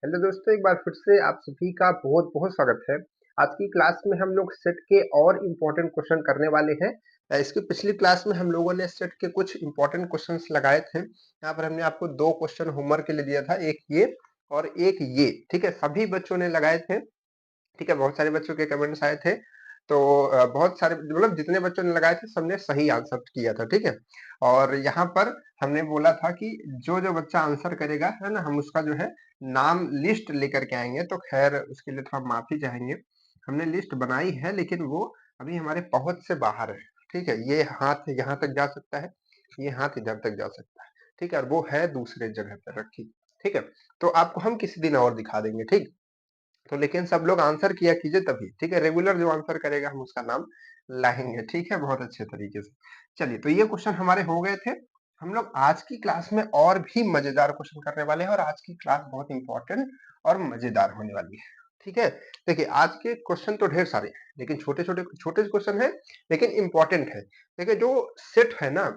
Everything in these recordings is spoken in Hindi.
हेलो दोस्तों, एक बार फिर से आप सभी का बहुत-बहुत स्वागत है। आज की क्लास में हम लोग सेट के और इम्पोर्टेंट क्वेश्चन करने वाले हैं। इसकी पिछली क्लास में हम लोगों ने सेट के कुछ इम्पोर्टेंट क्वेश्चंस लगाए थे। यहाँ पर हमने आपको 2 क्वेश्चन होमवर्क के लिए दिया था, एक ये और एक ये, ठीक है? सभी बच्चों ने लगाए थे, ठीक है? बहुत सारे बच्चों के कमेंट्स आए थे। तो बहुत सारे मतलब जितने बच्चों ने लगाए थे सबने सही आंसर किया था, ठीक है? और यहाँ पर हमने बोला था कि जो बच्चा आंसर करेगा, है ना? हम उसका जो है नाम लिस्ट लेकर के आएँगे, तो ख़ैर उसके लिए थोड़ा माफ़ी चाहेंगे। हमने लिस्ट बनाई है लेकिन वो अभी हमारे पहुँच से बाहर है, ठीक है? ये हाथ यहाँ तक जा सकता है, ये हाथ इधर तक जा सकता है, ठीक है? और वो है दूसरे जगह पर रखी, ठीक है? तो आपको हम किसी दिन और दिखा देंगे, ठीक? तो लेकिन सब लोग आंसर किया कीजिए तभी, ठीक है? रेगुलर जो आंसर करेगा हम उसका नाम लाएँगे, ठीक है? बहुत अच्छे तरीके से। चलिए, तो ये क्वेश्चन हमारे हो गए थे। हम लोग आज की क्लास में और भी मजेदार क्वेश्चन करने वाले हैं और आज की क्लास बहुत इंपॉर्टेंट और मजेदार होने वाली है, ठीक है? देखिए, आज के क्वेश्चन तो ढेर सारे हैं, लेकिन छोटे क्वेश्चन हैं, लेकिन इंपॉर्टेंट है। देखिए, जो सेट है ना,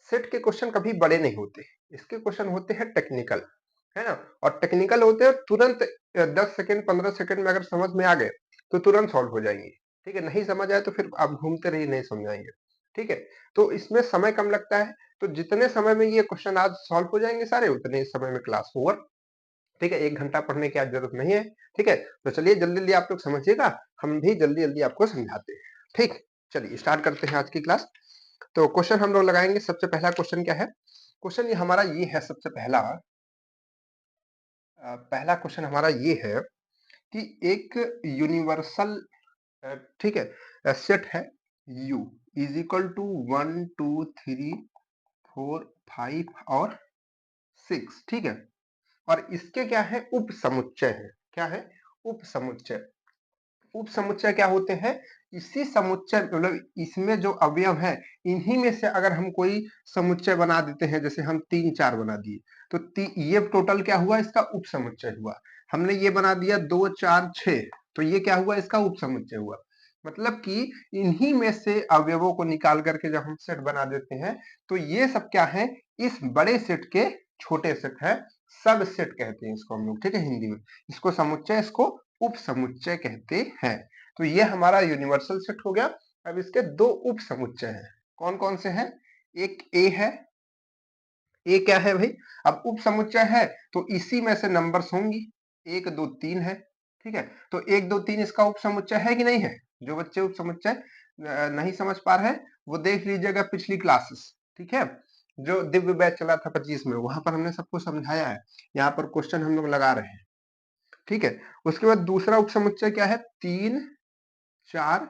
सेट के क्वेश्चन कभी बड़े नहीं होते। इसके क्वेश्चन होते हैं टेक्निकल, है ना? और टेक्निकल होते हैं तुरंत 10 सेकंड 15 सेकंड में अगर समझ में आ गए तो तुरंत सॉल्व हो जाएंगे, ठीक है? नहीं समझ आए तो फिर आप घूमते रहिए, नहीं समझ आएंगे, ठीक है? तो इसमें समय कम लगता है, तो जितने समय में ये क्वेश्चन आज सॉल्व हो जाएंगे सारे, उतने समय में क्लास ओवर, ठीक है? 1 घंटा पढ़ने की आज जरूरत नहीं है, ठीक है? तो चलिए जल्दी जल्दी आप लोग समझिएगा, हम भी जल्दी जल्दी आपको समझाते हैं, ठीक? चलिए स्टार्ट करते हैं आज की क्लास। तो क्वेश्चन हम लोग लगाएंगे। सबसे पहला क्वेश्चन क्या है? क्वेश्चन ये हमारा ये है, सबसे पहला पहला क्वेश्चन हमारा ये है कि एक यूनिवर्सल, ठीक है, सेट है U इज इक्वल टू 1 2 3 4 5 और 6, ठीक है? और इसके क्या है, उप समुच्चय है। क्या है? उप समुच्चय। उप समुच्चय क्या होते हैं? इसी समुच्चय मतलब इसमें जो अवयव है, इन्हीं में से अगर हम कोई समुच्चय बना देते हैं, जैसे हम 3 4 बना दिए, तो ये टोटल क्या हुआ, इसका उप समुच्चय हुआ। हमने ये बना दिया 2 4 6, तो ये क्या हुआ, इसका उप समुच्चय हुआ। मतलब कि इन्हीं में से अवयवों को निकाल करके जब हम सेट बना देते हैं, तो ये सब क्या है, इस बड़े सेट के छोटे सेट है, सब सेट कहते हैं इसको हम लोग, ठीक है? हिंदी में इसको समुच्चय, इसको उप समुच्चय कहते हैं। तो ये हमारा यूनिवर्सल सेट हो गया। अब इसके 2 उप समुच्चय हैं। कौन कौन से हैं? एक ए है। ए क्या है भाई? अब उप समुच्चय है तो इसी में से नंबर्स होंगी, 1 2 3 है, ठीक है? तो 1 2 3 इसका उप समुच्चय है कि नहीं है? जो बच्चे उप समुच्चय नहीं समझ पा रहे हैं वो देख लीजिएगा पिछली क्लासेस, ठीक है? जो दिव्य बैच चला था 25 में, वहां पर हमने सबको समझाया है। यहाँ पर क्वेश्चन हम लोग लगा रहे हैं, ठीक है? उसके बाद दूसरा उप समुच्चय क्या है? 3 4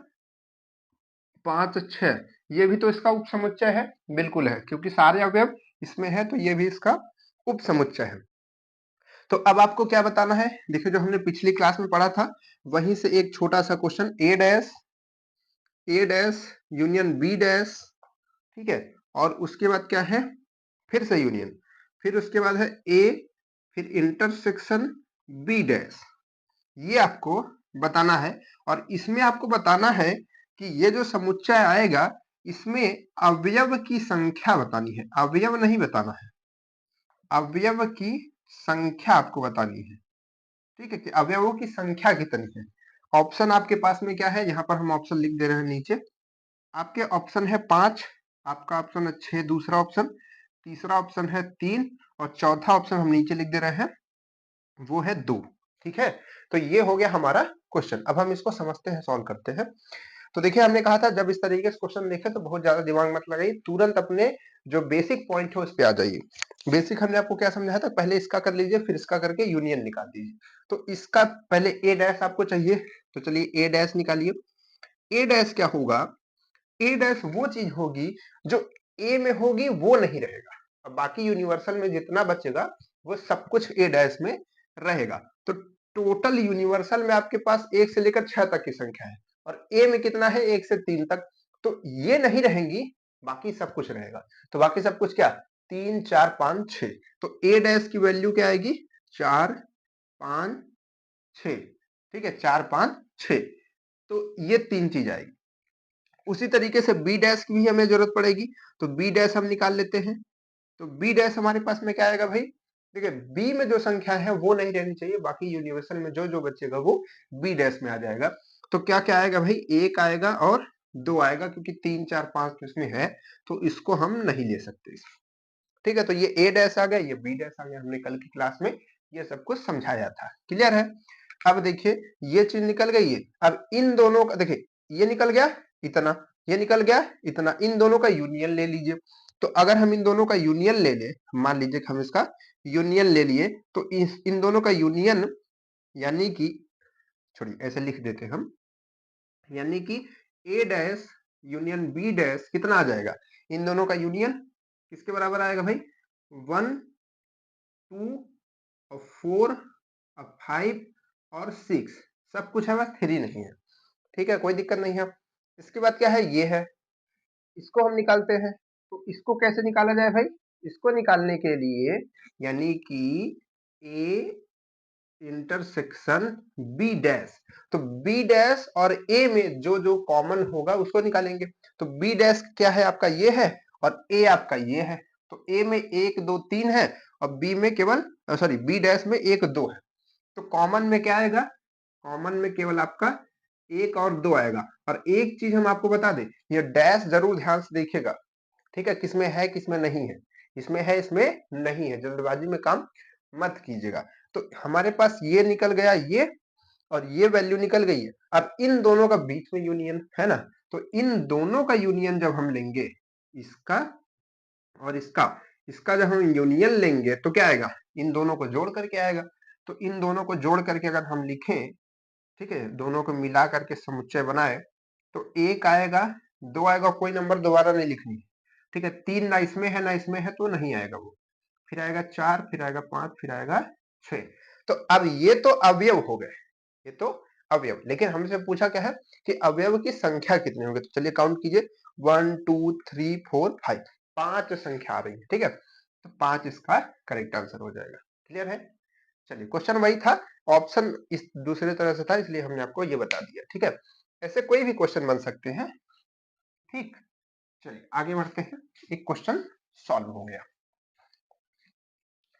5 6, ये भी तो इसका उप समुच्चय है। बिल्कुल है, क्योंकि सारे अवयव इसमें है, तो ये भी इसका उप समुच्चय है। तो अब आपको क्या बताना है? देखिए, जो हमने पिछली क्लास में पढ़ा था वहीं से एक छोटा सा क्वेश्चन, ए डैश यूनियन बी डैश, ठीक है? और उसके बाद क्या है, फिर से यूनियन, फिर उसके बाद है ए, फिर इंटरसेक्शन बी डैश। ये आपको बताना है। और इसमें आपको बताना है कि ये जो समुच्चय आएगा, इसमें अवयव की संख्या बतानी है, अवयव नहीं बताना है, अवयव की संख्या आपको बतानी है, ठीक है? कि अवयवों की संख्या कितनी है। ऑप्शन आपके पास में क्या है, यहाँ पर हम ऑप्शन लिख दे रहे हैं नीचे। आपके ऑप्शन है 5, आपका ऑप्शन है 6 दूसरा ऑप्शन, तीसरा ऑप्शन है 3 और चौथा ऑप्शन हम नीचे लिख दे रहे हैं, वो है 2, ठीक है? तो ये हो गया हमारा क्वेश्चन। अब हम इसको समझते हैं, सॉल्व करते हैं। तो देखिए, हमने कहा था जब इस तरीके से क्वेश्चन देखे तो बहुत ज्यादा दिमाग मत लगाइए, तुरंत अपने जो बेसिक पॉइंट है उस पे आ जाइए। बेसिक हमने आपको क्या समझाया था, पहले इसका कर लीजिए, फिर इसका करके यूनियन निकाल दीजिए। तो इसका पहले ए डैश आपको चाहिए, तो चलिए ए डैश निकालिए। ए डैश क्या होगा? ए डैश वो चीज होगी जो ए में होगी वो नहीं रहेगा, अब बाकी यूनिवर्सल में जितना बचेगा वो सब कुछ ए डैश में रहेगा। तो टोटल यूनिवर्सल में आपके पास 1 से लेकर 6 तक की संख्या है, और ए में कितना है, 1 से 3 तक। तो ये नहीं रहेंगी, बाकी सब कुछ रहेगा। तो बाकी सब कुछ क्या, 3 4 5 6। तो ए डैश की वैल्यू क्या आएगी, 4 5 6, ठीक है? 4 5 6, तो ये 3 चीज आएगी। उसी तरीके से बी डैश की भी हमें जरूरत पड़ेगी, तो बी डैश हम निकाल लेते हैं। तो बी डैश हमारे पास में क्या आएगा भाई? देखिए बी में जो संख्या है वो नहीं रहनी चाहिए, बाकी यूनिवर्सल में जो जो बचेगा वो बी डैश में आ जाएगा। तो क्या क्या आएगा भाई, 1 आएगा और 2 आएगा, क्योंकि 3 4 5 तो इसमें है, तो इसको हम नहीं ले सकते। ठीक है, तो ये ए डैश आ गया, ये बी डैश आ गया। हमने कल की क्लास में ये सब कुछ समझाया था, क्लियर है। अब देखिए ये चीज निकल गई है। अब इन दोनों का देखिए, ये निकल गया इतना, ये निकल गया इतना, इन दोनों का यूनियन ले लीजिए। तो अगर हम इन दोनों का यूनियन ले ले, मान लीजिए कि हम इसका यूनियन ले लिए, तो इन दोनों का यूनियन यानी कि, छोड़िए ऐसे लिख देते हैं हम, यानी कि ए डैश यूनियन बी डैश कितना आ जाएगा, इन दोनों का यूनियन किसके बराबर आएगा भाई, 1 2 और 4 और 5 और 6, सब कुछ है, बस 3 नहीं है। ठीक है, कोई दिक्कत नहीं है। इसके बाद क्या है, ये है, इसको हम निकालते हैं। तो इसको कैसे निकाला जाए भाई, इसको निकालने के लिए यानी कि ए इंटरसेक्शन बी डैश, तो बी डैश और ए में जो जो कॉमन होगा उसको निकालेंगे। तो बी डैश क्या है आपका, ये है, और ए आपका ये है। तो ए में 1 2 3 है, और बी में केवल, सॉरी बी डैश में 1 2 है। तो कॉमन में क्या आएगा, कॉमन में केवल आपका 1 और 2 आएगा। और एक चीज हम आपको बता दें, ये डैश जरूर ध्यान से देखिएगा, ठीक है, किसमें है किसमें नहीं है, इसमें है इसमें नहीं है, जल्दबाजी में काम मत कीजिएगा। तो हमारे पास ये निकल गया ये, और ये वैल्यू निकल गई है। अब इन दोनों का बीच में यूनियन है ना, तो इन दोनों का यूनियन जब हम लेंगे, इसका और इसका जब हम यूनियन लेंगे तो क्या आएगा, इन दोनों को जोड़ करके आएगा। तो इन दोनों को जोड़ करके अगर हम लिखें, ठीक है, दोनों को मिला करके समुच्चय बनाए, तो 1 आएगा 2 आएगा, कोई नंबर दोबारा नहीं लिखनी है। ठीक है, 3 ना इसमें है ना इसमें है, तो नहीं आएगा वो। फिर आएगा 4, फिर आएगा 5, फिर आएगा 6। तो अब ये तो अवयव हो गए, ये तो अवयव। लेकिन हमसे पूछा क्या है कि अवयव की संख्या कितने होंगे, तो चलिए काउंट कीजिए, 1 2 3 4 5, 5 संख्या आ रही है। ठीक है, तो 5 इसका करेक्ट आंसर हो जाएगा। क्लियर है। चलिए क्वेश्चन वही था, ऑप्शन इस दूसरे तरह से था, इसलिए हमने आपको ये बता दिया। ठीक है, ऐसे कोई भी क्वेश्चन बन सकते हैं। ठीक, चलिए आगे बढ़ते हैं। एक क्वेश्चन सॉल्व हो गया,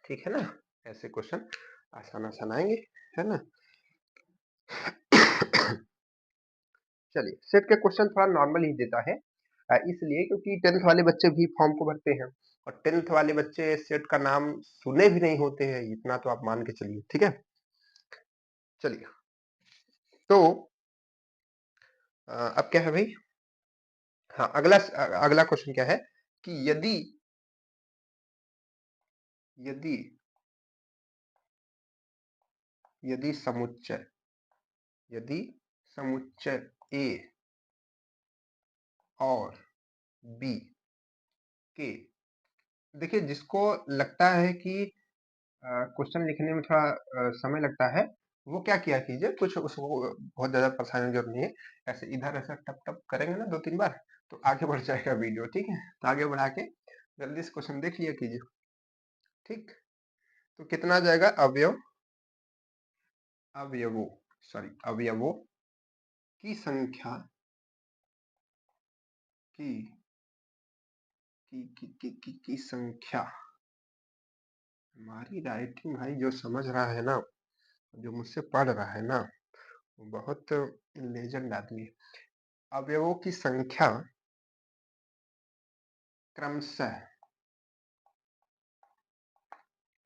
ठीक है ना। ऐसे क्वेश्चन आसान आसान आएंगे, है ना। चलिए सेट के क्वेश्चन थोड़ा नॉर्मल ही देता है, इसलिए क्योंकि 10th वाले बच्चे भी फॉर्म को भरते हैं, और 10th वाले बच्चे सेट का नाम सुने भी नहीं होते हैं, इतना तो आप मान के चलिए। ठीक है, चलिए तो अब क्या है भाई, हाँ अगला क्वेश्चन क्या है कि यदि यदि यदि समुच्चय यदि समुच्चय ए और बी के, देखिए जिसको लगता है कि क्वेश्चन लिखने में थोड़ा समय लगता है, वो क्या किया कीजिए, कुछ उसको बहुत ज्यादा परेशानी की जरूरत नहीं है, ऐसे इधर ऐसा टप टप करेंगे ना 2 3 बार, तो आगे बढ़ जाएगा वीडियो। ठीक है, तो आगे बढ़ा के जल्दी से क्वेश्चन देख लिया कीजिए। ठीक, तो कितना आ जाएगा, अवयवों सॉरी अवयवों की संख्या की की संख्या, हमारी राइटिंग भाई जो समझ रहा है ना, जो मुझसे पढ़ रहा है ना, वो बहुत लेजेंड आदमी है। अवयवों की संख्या क्रमशः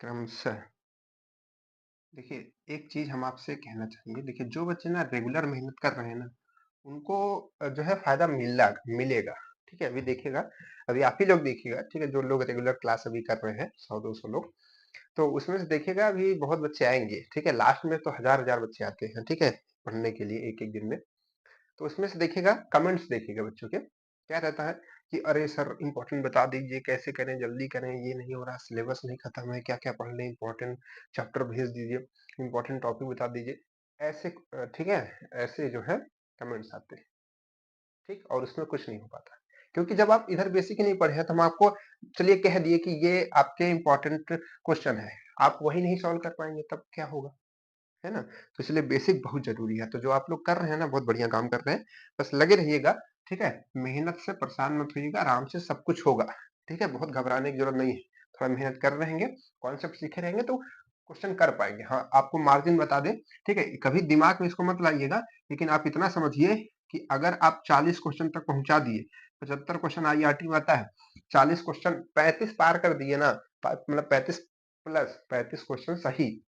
क्रमशः, देखिए एक चीज हम आपसे कहना चाहेंगे, देखिए जो बच्चे ना रेगुलर मेहनत कर रहे हैं ना, उनको जो है फायदा मिलेगा। ठीक है, अभी देखिएगा, अभी आप ही लोग देखिएगा, ठीक है, जो लोग रेगुलर क्लास अभी कर रहे हैं 100 200 लोग, तो उसमें से देखिएगा अभी बहुत बच्चे आएंगे। ठीक है, लास्ट में तो हजार हजार बच्चे आते हैं, ठीक है, पढ़ने के लिए एक एक दिन में। तो उसमें से देखिएगा, कमेंट्स देखिएगा बच्चों के, क्या रहता है कि अरे सर इम्पोर्टेंट बता दीजिए, कैसे करें, जल्दी करें, ये नहीं हो रहा, सिलेबस नहीं खत्म है, क्या क्या पढ़ लें, इम्पोर्टेंट चैप्टर भेज दीजिए, इम्पोर्टेंट टॉपिक बता दीजिए, ऐसे ठीक है, ऐसे जो है कमेंट्स आते हैं। ठीक, और उसमें कुछ नहीं हो पाता, क्योंकि जब आप इधर बेसिक ही नहीं पढ़े हैं, तो हम आपको चलिए कह दिए कि ये आपके इम्पोर्टेंट क्वेश्चन है, आप वही नहीं सॉल्व कर पाएंगे, तब क्या होगा, है ना। तो इसलिए बेसिक बहुत जरूरी है। तो जो आप लोग कर रहे हैं ना, बहुत बढ़िया काम कर रहे हैं, बस लगे रहिएगा। ठीक है, मेहनत से परेशान मत होइएगा, आराम से सब कुछ होगा। ठीक है, बहुत घबराने की जरूरत नहीं है, थोड़ा मेहनत कर रहेंगे, कॉन्सेप्ट सीखे रहेंगे तो क्वेश्चन कर पाएंगे। हाँ, आपको मार्जिन बता दें, ठीक है, कभी दिमाग में इसको मत लाइएगा, लेकिन आप इतना समझिए कि अगर आप 40 क्वेश्चन तक पहुंचा दिए, 75 क्वेश्चन आईआरटी में आता है, 40 क्वेश्चन 35 पार कर दिए ना, मतलब 35 प्लस 35 क्वेश्चन सही,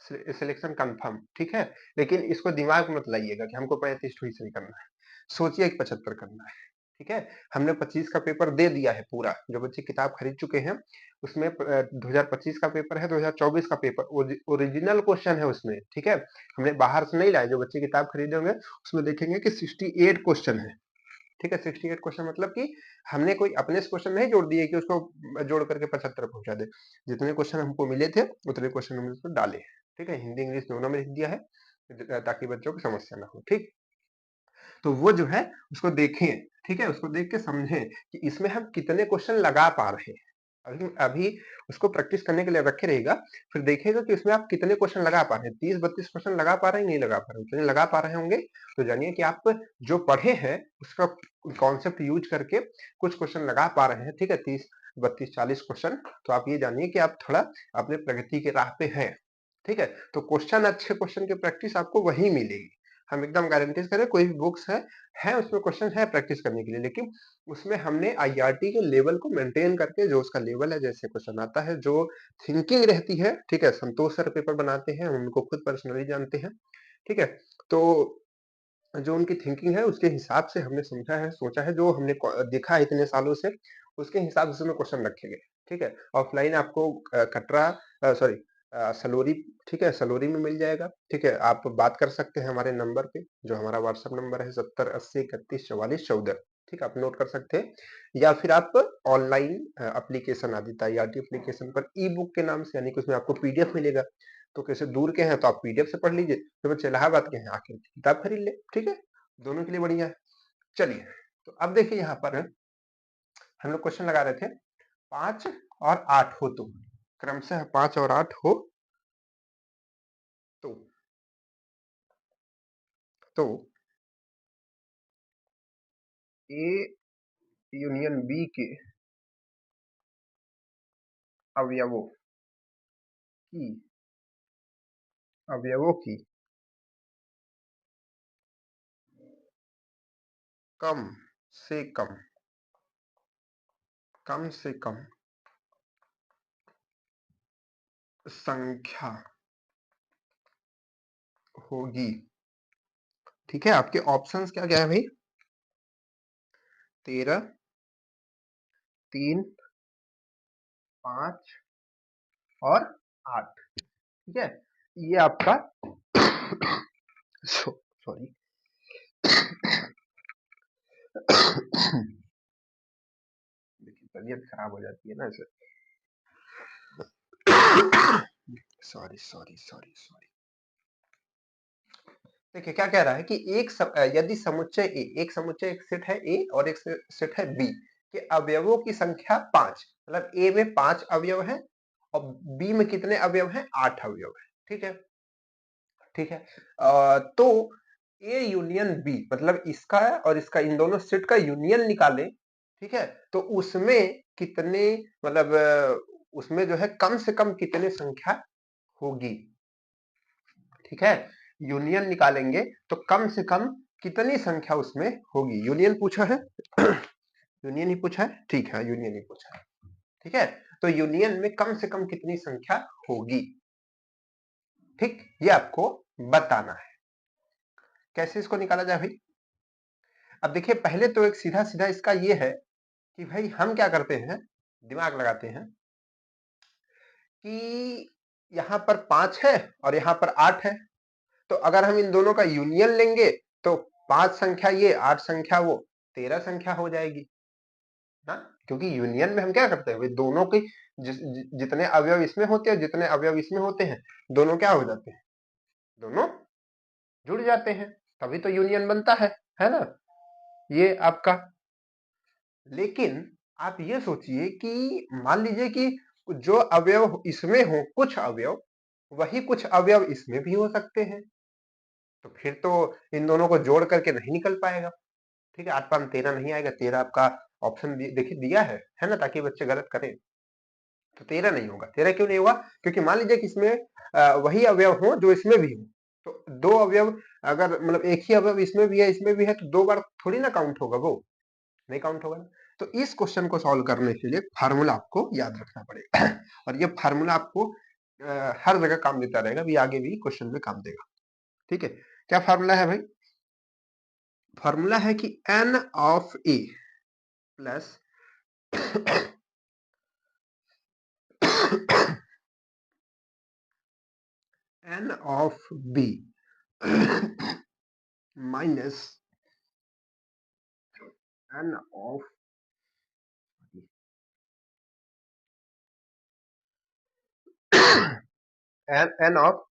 सिलेक्शन कंफर्म, ठीक है। लेकिन इसको दिमाग में मत लाइएगा कि हमको 35 ही सही करना है, सोचिए कि 75 करना है, ठीक है। हमने 25 का पेपर दे दिया है पूरा, जो बच्चे किताब खरीद चुके हैं उसमें 2025 का पेपर है, 2024 का पेपर ओरिजिनल क्वेश्चन है उसमें, ठीक है। हमने बाहर से नहीं लाए, जो बच्चे किताब खरीदे होंगे उसमें देखेंगे कि 68 क्वेश्चन है, ठीक है। 68 क्वेश्चन मतलब कि हमने कोई अपने से क्वेश्चन नहीं जोड़ दिए कि उसको जोड़ करके 75 पहुंचा दे, जितने क्वेश्चन हमको मिले थे उतने क्वेश्चन हमने उसमें डाले, ठीक है। हिंदी इंग्लिश दोनों में लिख दिया है ताकि बच्चों को समस्या ना हो, ठीक। तो वो जो है उसको देखें, ठीक है, उसको देख के समझें कि इसमें हम कितने क्वेश्चन लगा पा रहे हैं। अभी अभी उसको प्रैक्टिस करने के लिए रखे रहेगा, फिर देखेगा कि उसमें आप कितने क्वेश्चन लगा पा रहे हैं, 30-32 क्वेश्चन लगा पा रहे हैं, नहीं लगा पा रहे हैं, उतने लगा पा रहे होंगे तो जानिए कि आप जो पढ़े हैं उसका कॉन्सेप्ट यूज करके कुछ क्वेश्चन लगा पा रहे हैं, ठीक है। 30-32-40 क्वेश्चन, तो आप ये जानिए कि आप थोड़ा अपने प्रगति के राह पे हैं, ठीक है। तो क्वेश्चन, अच्छे क्वेश्चन की प्रैक्टिस आपको वही मिलेगी, हम एकदम गारंटी करें। कोई भी बुक्स है उसमें क्वेश्चन है प्रैक्टिस करने के लिए, लेकिन उसमें हमने आईआरटी के लेवल को मेंटेन करके, जो उसका लेवल है, जैसे क्वेश्चन आता है, जो थिंकिंग रहती है, ठीक है। संतोष सर पेपर बनाते हैं, हम उनको खुद पर्सनली जानते हैं, ठीक है। तो जो उनकी थिंकिंग है उसके हिसाब से हमने समझा है, सोचा है, जो हमने देखा है इतने सालों से, उसके हिसाब से क्वेश्चन रखे गए, ठीक है। ऑफलाइन आपको कटरा, सॉरी, सलोरी, ठीक है, सलोरी में मिल जाएगा, ठीक है। आप बात कर सकते हैं हमारे नंबर पे, जो हमारा व्हाट्सएप नंबर है 7080314414, ठीक है, आप नोट कर सकते हैं। या फिर आप online application Aditya IRT application पर ई बुक के नाम से, यानी कि उसमें आपको पीडीएफ मिलेगा, तो कैसे दूर के हैं तो आप पीडीएफ से पढ़ लीजिए, फिर बच्चे इलाहाबाद के हैं आके किताब खरीद ले, ठीक है, दोनों के लिए बढ़िया है। चलिए, तो अब देखिए यहाँ पर हम लोग क्वेश्चन लगा रहे थे 5 और 8 हो तो, क्रमशः 5 और 8 हो तो तो ए यूनियन बी के अवयवों की अवयवों की कम से कम संख्या होगी, ठीक है। आपके ऑप्शंस क्या क्या है भाई? 13, 3, 5 और 8, ठीक है। ये आपका सॉरी देखिए तबीयत खराब हो जाती है ना ऐसे, सॉरी सॉरी सॉरी सॉरी। देखिए क्या कह रहा है कि यदि समुच्चय ए, एक समुच्चय, एक सेट है ए और एक सेट है बी के अवयवों की संख्या 5, मतलब ए में 5 अवयव है और बी में कितने अवयव हैं? 8 अवयव है, ठीक है, ठीक है। तो ए यूनियन बी, मतलब इसका और इसका, इन दोनों सेट का यूनियन निकाले, ठीक है। तो उसमें कितने, मतलब उसमें जो है कम से कम कितने संख्या होगी, ठीक है। यूनियन निकालेंगे तो कम से कम कितनी संख्या उसमें होगी, यूनियन पूछा है यूनियन ही पूछा है, ठीक है, यूनियन ही पूछा है, ठीक है। तो यूनियन में कम से कम कितनी संख्या होगी, ठीक, ये आपको बताना है। कैसे इसको निकाला जाए भाई? अब देखिए पहले तो एक सीधा सीधा इसका ये है कि भाई हम क्या करते हैं, दिमाग लगाते हैं कि यहाँ पर 5 है और यहाँ पर 8 है, तो अगर हम इन दोनों का यूनियन लेंगे तो 5 संख्या ये, 8 संख्या वो, 13 संख्या हो जाएगी ना। क्योंकि यूनियन में हम क्या करते हैं भाई, दोनों की जितने अवयव इसमें होते हैं, जितने अवयव इसमें होते हैं, दोनों क्या हो जाते हैं, दोनों जुड़ जाते हैं, तभी तो यूनियन बनता है ना, ये आपका। लेकिन आप ये सोचिए कि मान लीजिए कि जो अवयव इसमें हो, कुछ अवयव, वही कुछ अवयव इसमें भी हो सकते हैं, तो फिर तो इन दोनों को जोड़ करके नहीं निकल पाएगा, ठीक है। 8 5 13 नहीं आएगा, 13 आपका ऑप्शन देखिए दिया है ना, ताकि बच्चे गलत करें। तो 13 नहीं होगा। 13 क्यों नहीं होगा? क्योंकि मान लीजिए कि इसमें वही अवयव हो जो इसमें भी हो, तो दो अवयव अगर मतलब एक ही अवयव इसमें भी है इसमें भी है तो दो बार थोड़ी ना काउंट होगा, वो नहीं काउंट होगा ना। तो इस क्वेश्चन को सॉल्व करने के लिए फार्मूला आपको याद रखना पड़ेगा और ये फार्मूला आपको हर जगह काम देता रहेगा, भी आगे भी क्वेश्चन में काम देगा। ठीक है, क्या फार्मूला है भाई? फार्मूला है कि n of a plus n of b minus n of n of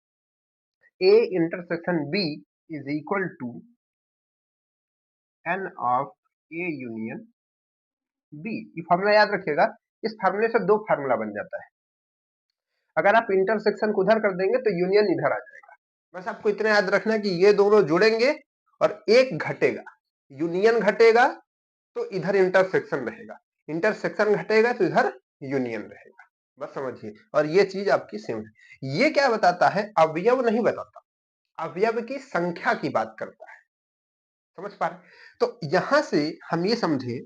a intersection b is equal to n of a union b। ये फार्मूला याद रखिएगा, इस फार्मूले से दो फार्मूला बन जाता है। अगर आप इंटरसेक्शन को उधर कर देंगे तो यूनियन इधर आ जाएगा। बस आपको इतना याद रखना है कि ये दोनों जुड़ेंगे और एक घटेगा, यूनियन घटेगा तो इधर इंटरसेक्शन रहेगा, इंटरसेक्शन घटेगा तो इधर यूनियन रहेगा। बस समझिए, और ये चीज आपकी सेम है। ये क्या बताता है? अवयव नहीं बताता, अवयव की संख्या की बात करता है। समझ पा रहे? तो यहां से हम ये समझे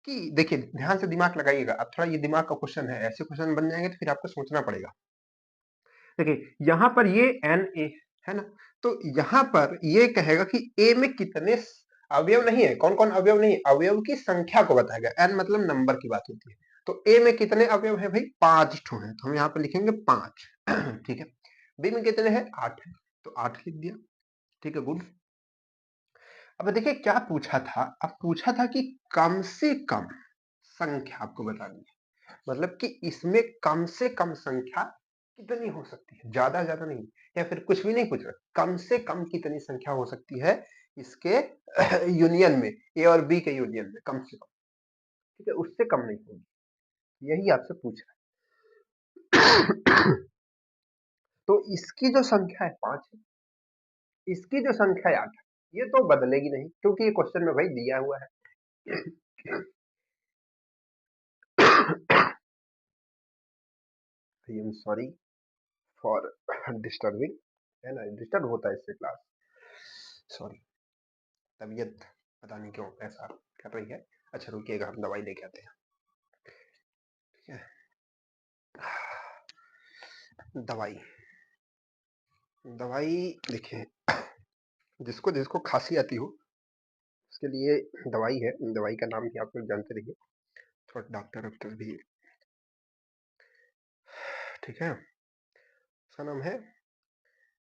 कि देखिए, ध्यान से दिमाग लगाइएगा। अब थोड़ा ये दिमाग का क्वेश्चन है, ऐसे क्वेश्चन बन जाएंगे तो फिर आपको सोचना पड़ेगा। देखिए यहाँ पर ये एन ए है ना, तो यहाँ पर ये कहेगा कि ए में कितने अवयव नहीं है। कौन कौन अवयव नहीं है? अवयव की संख्या को बताएगा। एन मतलब नंबर की बात होती है। तो ए में कितने अवयव है भाई? 5 ठो है, तो हम यहाँ पर लिखेंगे 5 ठीक है। बी में कितने हैं? 8 है, तो 8 लिख दिया। ठीक है, गुड। अब देखिए क्या पूछा था, अब पूछा था कि कम से कम संख्या आपको बतानी है, मतलब कि इसमें कम से कम संख्या कितनी हो सकती है, ज्यादा ज्यादा नहीं, या फिर कुछ भी नहीं पूछ रहा, कम से कम कितनी संख्या हो सकती है इसके यूनियन में, ए और बी के यूनियन में, कम से कम। ठीक है, उससे कम नहीं होगी, यही आपसे पूछ रहा है तो इसकी जो संख्या है 5 है, इसकी जो संख्या है 8 है, ये तो बदलेगी नहीं क्योंकि ये क्वेश्चन में भाई दिया हुआ है I am sorry for disturbing, है ना, डिस्टर्ब होता है इससे क्लास, सॉरी, तबीयत पता नहीं क्यों ऐसा कर रही है। अच्छा रुकिएगा, हम दवाई लेके आते हैं। ठीक है, दवाई दवाई देखिए, जिसको जिसको खांसी आती हो उसके लिए दवाई है, दवाई का नाम भी आप लोग जानते रहिए, थोड़ा डॉक्टर वॉक्टर भी। ठीक है, उसका नाम है